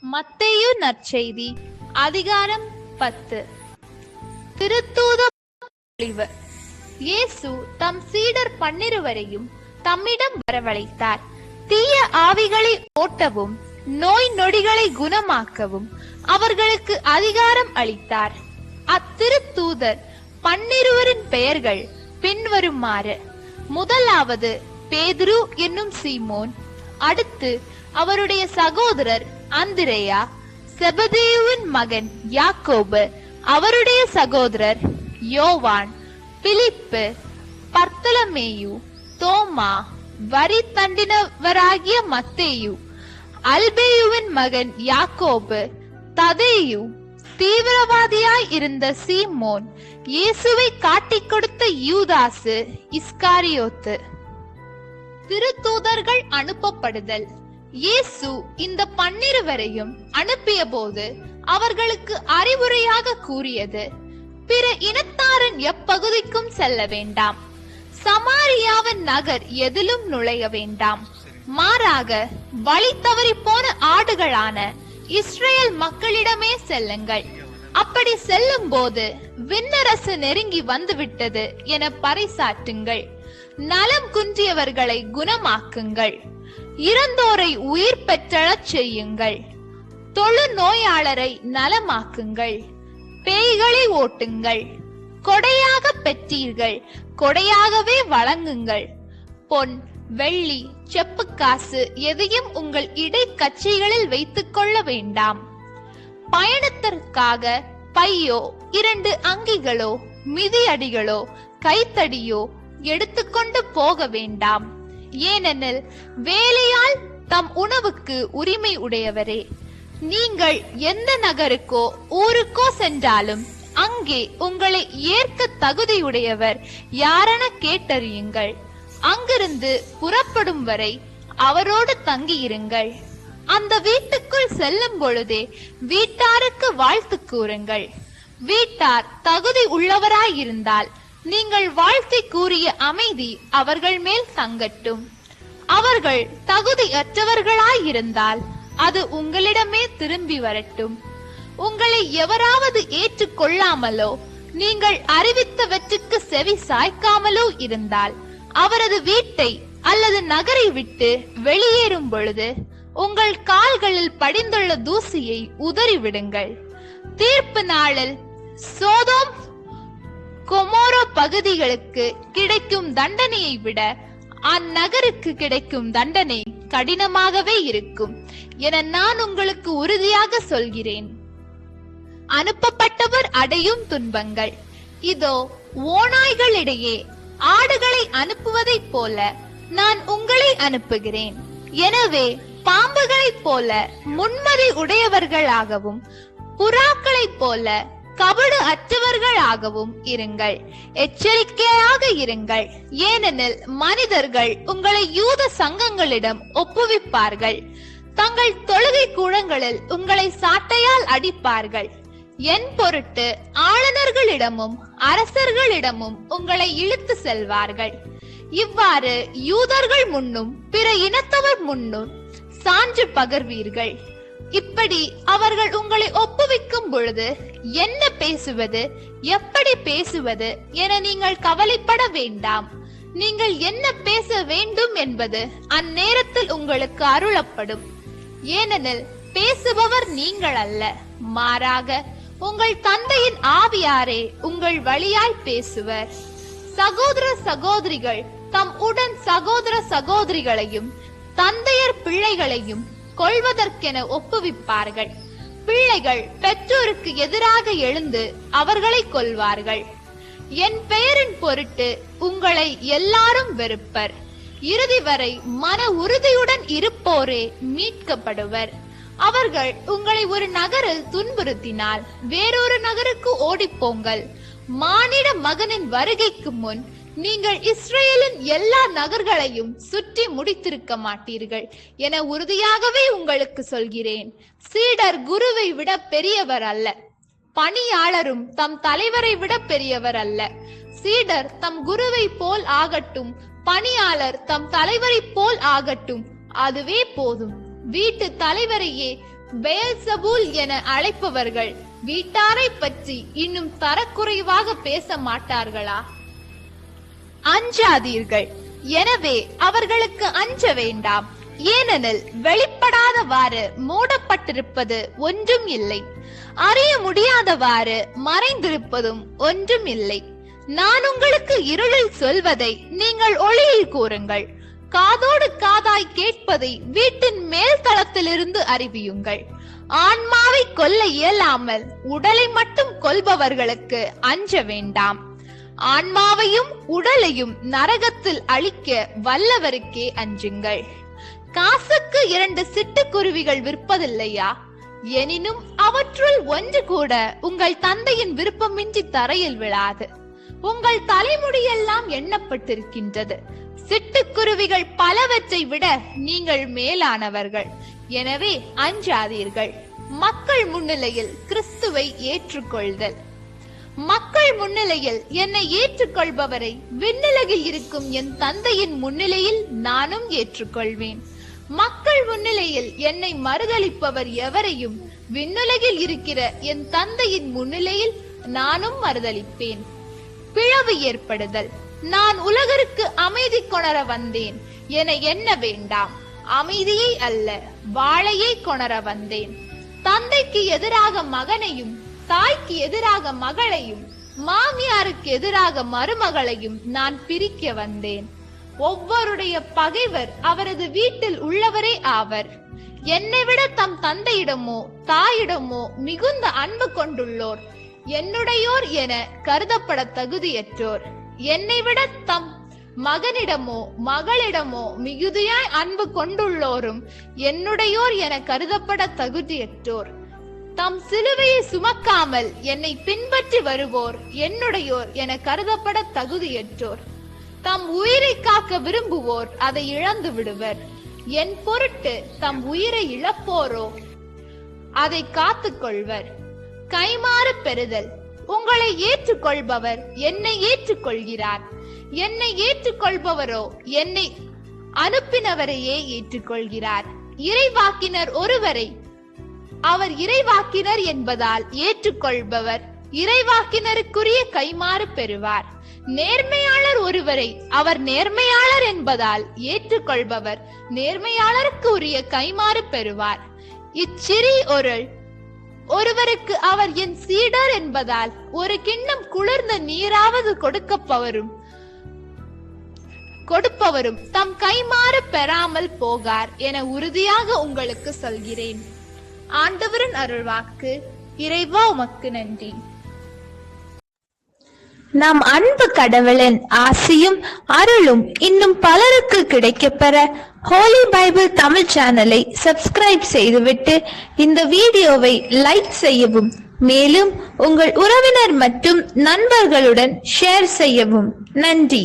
மத்தேயு நற்செய்தி அதிகாரம் 10. திருத்தூத பொழிவு. இயேசு தம் சீடர் 12 தம்மிடம் வரவழைத்தார். தீய ஆவிகளை ஓட்டவும் நோய் நொடிகளை குணமாக்கவும் அவர்களுக்கு அதிகாரம் அளித்தார். அத்திருத்தூதர் 12 பெயர்கள் பின்வருமாறு: முதலாவது பேதுரு என்னும் சீமோன், அடுத்து அவருடைய சகோதரர் அந்திரேயா, செபதேயுவின் மகன் யாக்கோபு, அவருடைய சகோதரர் யோவான், பிலிப்பு, பர்த்தலமேயு, தோமா, வரி தண்டினவராகிய மத்தேயு, அல்பேயுவின் மகன் யாக்கோபு, ததேயு, தீவிரவாதியாய் இருந்த சீமோன், இயேசுவை காட்டிக் கொடுத்த யூதாசு இஸ்காரியோத்து. திருத்தூதர்கள் அனுப்பப்படுதல். இயேசு இந்த 12 அனுப்பிய போது அவர்களுக்கு அறிவுரையாக கூறியது: பிற இனத்தாரின் எப்பகுதிக்கும் செல்ல வேண்டாம், சமாரியாவின் நகர் எதிலும் நுழைய வேண்டாம், மாறாக வழி தவறி போன ஆடுகளான இஸ்ரேல் மக்களிடமே செல்லுங்கள். அப்படி செல்லும் போது விண்ணரசு நெருங்கி வந்துவிட்டது என பறைசாற்றுங்கள். நலம் குன்றியவர்களை குணமாக்குங்கள், இறந்தோரை உயிர் பெற்றழச் செய்யுங்கள், தொழு நோயாளரை நலமாக்குங்கள், பேய்களை ஓட்டுங்கள். கொடையாக பெற்றீர்கள், கொடையாகவே வழங்குங்கள். பொன், வெள்ளி, செப்புக்காசு எதையும் உங்கள் இடைக்கச்சைகளில் வைத்துக் கொள்ள வேண்டாம். பயணத்திற்காக பையோ 2 அங்கிகளோ மிதியடிகளோ கைத்தடியோ எடுத்துக்கொண்டு போக வேண்டாம். ஏனெனில் வேலையால் தம் உணவுக்கு உரிமை உடையவரே. நீங்கள் எந்த நகருக்கோ ஊருக்கோ சென்றாலும் அங்கே உங்களை ஏற்க தகுதியுடையவர் யாரென கேட்டறியுங்கள். அங்கிருந்து புறப்படும் வரை அவரோடு தங்கியிருங்கள். அந்த வீட்டுக்குள் செல்லும் பொழுதே வீட்டாருக்கு வாழ்த்து கூறுங்கள். வீட்டார் தகுதி உள்ளவராயிருந்தால் நீங்கள் வாழ்த்தை கூறிய அமைதி அவர்கள் மேல் தங்கட்டும். அவர்கள் தகுதியற்றவர்களாயிருந்தால் அது உங்களிடமே திரும்பி வரட்டும். உங்களை எவராவது ஏற்றுக்கொள்ளாமலோ நீங்கள் அறிவித்தவற்றுக்கு செவி சாய்க்காமலோ இருந்தால் அவரது வீட்டை அல்லது நகரை விட்டு வெளியேறும் பொழுது உங்கள் கால்களில் படிந்துள்ள தூசியை உதறிவிடுங்கள். தீர்ப்பு நாளில் சோதோம் கொமோரோ பகுதிகளுக்கு கிடைக்கும் தண்டனையை விட அந்நகருக்கு கிடைக்கும் தண்டனை கடினமாகவே இருக்கும் என நான் உங்களுக்கு உறுதியாக சொல்கிறேன். அனுப்பப்பட்டவர் அடையும் துன்பங்கள். இதோ, ஓநாய்களிடையே ஆடுகளை அனுப்புவதைப் போல நான் உங்களை அனுப்புகிறேன். எனவே பாம்புகளைப் போல முன்மதி உடையவர்களாகவும் புறாக்களைப் போல கபடு அற்றவர்களாகவும் இருங்கள். எச்சரிக்கையாக இருங்கள். ஏனெனில் மனிதர்கள் உங்களை யூத சங்கங்களிடம் ஒப்புவிப்பார்கள். தங்கள் தொழுகை கூடங்களில் உங்களை சாட்டையால் அடிப்பார்கள். என் பொருட்டு ஆளுநர்களிடமும் அரசர்களிடமும் உங்களை இழுத்து செல்வார்கள். இவ்வாறு யூதர்கள் முன்னும் பிற இனத்தவர் முன்னும் சான்று பகர்வீர்கள். இப்படி அவர்கள் உங்களை ஒப்புவிக்கும் பொழுது என்ன பேசுவது, எப்படி பேசுவது என நீங்கள் கவலைப்பட வேண்டாம். நீங்கள் என்ன பேச வேண்டும் என்பது அந்நேரத்தில் உங்களுக்கு அருளப்படும். ஏனெனில் பேசுபவர் நீங்கள் அல்ல, மாறாக உங்கள் தந்தையின் ஆவியாரே உங்கள் வழியாய் பேசுவர். சகோதர சகோதரிகள் தம் உடன் சகோதர சகோதரிகளையும் தந்தையர் பிள்ளைகளையும் கொள்வதற்கென ஒப்புவிப்பார்கள். பிள்ளைகள் பெற்றோருக்கு எதிராக எழுந்து அவர்களை கொல்வார்கள். என் பெயரின் பொருட்டு உங்களை எல்லாரும் வெறுப்பர். இறுதி வரை மன உறுதியுடன் இருப்போரே மீட்கப்படுவர். அவர்கள் உங்களை ஒரு நகரில் துன்புறுத்தினால் வேறொரு நகருக்கு ஓடிப்போங்கள். மானிட மகனின் வருகைக்கு முன் நீங்கள் இஸ்ரேலின் எல்லா நகர்களையும் சுற்றி முடித்திருக்க மாட்டீர்கள் என உறுதியாகவே உங்களுக்கு சொல்கிறேன். சீடர் குருவை விட பெரியவர் அல்ல, பணியாளரும் தம் தலைவரை விட பெரியவர் அல்ல. சீடர் தம் குருவை போல் ஆகட்டும், பணியாளர் தம் தலைவரை போல் ஆகட்டும், அதுவே போதும். வீட்டு தலைவரையே பெயல்செபூல் என அழைப்பவர்கள் வீட்டாரை பற்றி இன்னும் தரக்குறைவாக பேச மாட்டார்களா? அஞ்சாதீர்கள், எனவே அவர்களுக்கு அஞ்ச வேண்டாம். ஏனெனில் வெளிப்படாதவாறு மூடப்பட்டிருப்பது ஒன்றும் இல்லை, அறிய முடியாதவாறு மறைந்திருப்பதும் ஒன்றும் இல்லை. நான் உங்களுக்கு இருளில் சொல்வதை நீங்கள் ஒளியில் கூறுங்கள், காதோடு காதாய் கேட்பதை வீட்டின் மேல் தளத்திலிருந்து அறிவியுங்கள். ஆன்மாவை கொல்ல இயலாமல் உடலை மட்டும் கொல்பவர்களுக்கு அஞ்ச வேண்டாம். ஆன்மாவையும் உடலையும் நரகத்தில் அழிக்க வல்லவருக்கே அஞ்சுங்கள். காசுக்கு 2 சிட்டுக்குருவிகள் விற்பதில்லையா? எனினும் அவற்றுள் ஒன்று கூட உங்கள் தந்தையின் விருப்பமின்றி தரையில் விழாது. உங்கள் தலைமுடியெல்லாம் எண்ணப்பட்டிருக்கின்றது. சிட்டுக்குருவிகள் பலவற்றை விட நீங்கள் மேலானவர்கள். எனவே அஞ்சாதீர்கள். மக்கள் முன்னிலையில் கிறிஸ்துவை ஏற்றுக்கொள்தல். மக்கள் முன்னிலையில் என்னை ஏற்றுக்கொள்பவரை விண்ணுலகில் இருக்கும் என் தந்தையின் முன்னிலையில் நானும் ஏற்றுக்கொள்வேன். மக்கள் முன்னிலையில் என்னை மறுதலிப்பவர் எவரையும் விண்ணுலகில் இருக்கிற என் தந்தையின் முன்னிலையில் நானும் மறுதலிப்பேன். பிளவு ஏற்படுதல். நான் உலகிற்கு அமைதி கொணர வந்தேன் என எண்ண வேண்டாம். அமைதியை அல்ல, வாளையை கொணர வந்தேன். தந்தைக்கு எதிராக மகனையும், தாய்க்கு எதிராக மகளையும், மாமியாருக்கு எதிராக மருமகளையும் நான் பிரிக்க வந்தேன். ஒவ்வொருடைய பகைவர் அவரது வீட்டில் உள்ளவரே ஆவர். என்னை விட தம் தந்தையிடமோ தாயிடமோ மிகுந்த அன்பு கொண்டுள்ளோர் என்னுடையோர் என கருதப்பட தகுதியற்றோர். என்னை விட தம் மகனிடமோ மகளிடமோ மிகுதியாய் அன்பு கொண்டுள்ளோரும் என்னுடையோர் என கருதப்பட தகுதியற்றோர். தம் சிலுவையை சுமக்காமல் என்னை பின்பற்றி வருவோர் என்னுடையோர் என கருதப்பட தகுதியற்றோர். தம் உயிரை காக்க விரும்புவோர் அதை இழந்து விடுவர். என் பொருட்டு தம் உயிரை இழப்போரோ அதை காத்துக் கொள்வர். கைமாறு பெறுதல். உங்களை ஏற்றுக்கொள்பவர் என்னை ஏற்றுக்கொள்கிறார். என்னை ஏற்றுக்கொள்பவரோ என்னை அனுப்பினவரையே ஏற்றுக்கொள்கிறார். இறைவாக்கினர் ஒருவரை அவர் இறைவாக்கினர் என்பதால் ஏற்றுக்கொள்பவர் இறைவாக்கினருக்குரிய கைமாறு பெறுவார். நேர்மையாளர் ஒருவரை அவர் நேர்மையாளர் என்பதால் ஏற்றுக்கொள்பவர் நேர்மையாளருக்கு உரிய கைமாறு பெறுவார். இச்சிறிய ஒருவருக்கு அவர் என் சீடர் என்பதால் ஒரு கிண்ணம் குளிர்ந்த நீராவது கொடுப்பவரும் தம் கைமாறு பெறாமல் போகார் என உறுதியாக உங்களுக்கு சொல்கிறேன். ஆண்டவரின் அருள்வாக்கு. இறைவா உமக்கு நன்றி. நம் அன்பு கடவுளின் ஆசியும் அருளும் இன்னும் பலருக்கு கிடைக்கப்பெற ஹோலி பைபிள் தமிழ் சேனலை சப்ஸ்கிரைப் செய்துவிட்டு இந்த வீடியோவை லைக் செய்யவும், மேலும் உங்கள் உறவினர் மற்றும் நண்பர்களுடன் ஷேர் செய்யவும். நன்றி.